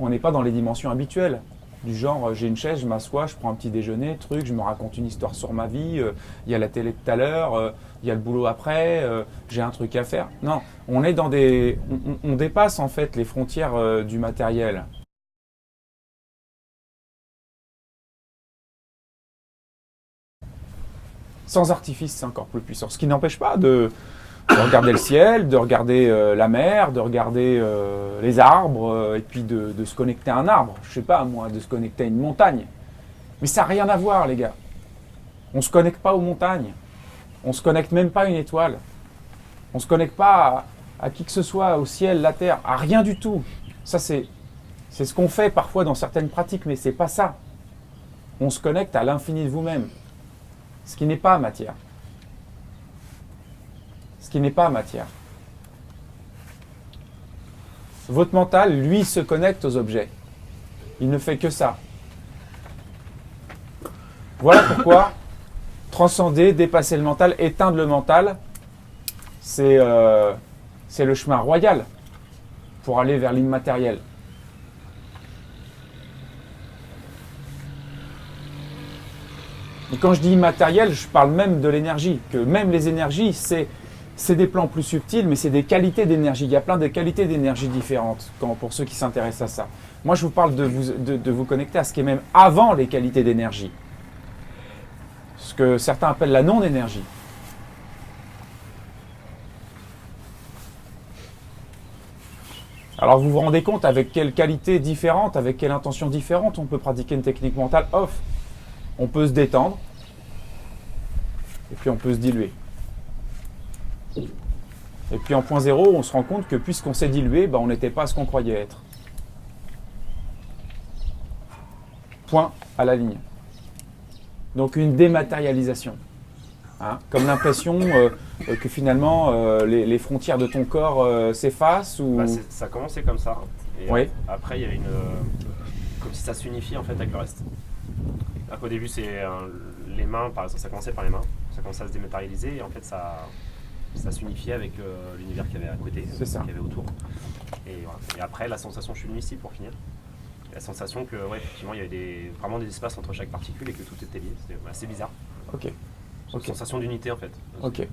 on n'est pas dans les dimensions habituelles. Du genre, j'ai une chaise, je m'assois, je prends un petit déjeuner, truc, je me raconte une histoire sur ma vie, il y a la télé de tout à l'heure, il y a le boulot après, j'ai un truc à faire. Non, on est dans des, on dépasse en fait les frontières du matériel. Sans artifice, c'est encore plus puissant. Ce qui n'empêche pas de regarder le ciel, de regarder la mer, de regarder les arbres, et puis de se connecter à un arbre. Je sais pas, moi, de se connecter à une montagne. Mais ça n'a rien à voir, les gars. On ne se connecte pas aux montagnes. On ne se connecte même pas à une étoile. On ne se connecte pas à qui que ce soit, au ciel, la terre, à rien du tout. Ça, c'est ce qu'on fait parfois dans certaines pratiques, mais c'est pas ça. On se connecte à l'infini de vous-même. Ce qui n'est pas matière. Ce qui n'est pas matière. Votre mental, lui, se connecte aux objets. Il ne fait que ça. Voilà pourquoi transcender, dépasser le mental, éteindre le mental, c'est le chemin royal pour aller vers l'immatériel. Et quand je dis immatériel, je parle même de l'énergie, que même les énergies, c'est des plans plus subtils, mais c'est des qualités d'énergie. Il y a plein de qualités d'énergie différentes pour ceux qui s'intéressent à ça. Moi, je vous parle de vous connecter à ce qui est même avant les qualités d'énergie. Ce que certains appellent la non-énergie. Alors vous vous rendez compte avec quelle qualité différente, avec quelle intention différente on peut pratiquer une technique mentale off. On peut se détendre et puis on peut se diluer. Et puis en point zéro, on se rend compte que puisqu'on s'est dilué, on n'était pas ce qu'on croyait être. Point à la ligne. Donc une dématérialisation. Hein, comme l'impression que finalement les frontières de ton corps s'effacent ou... Ça a commencé comme ça. Et oui. Après, il y a comme si ça s'unifiait en fait avec le reste. Donc, au début, c'est les mains, par exemple, ça commençait par les mains. Ça commençait à se dématérialiser et en fait, ça s'unifiait avec l'univers qu'il y avait à côté, qu'il y avait autour. Et, voilà. Et après, la sensation, je suis venu ici pour finir. La sensation que, effectivement, il y avait vraiment des espaces entre chaque particule et que tout était lié. C'était assez bizarre. Ok. Une sensation d'unité en fait. Ok.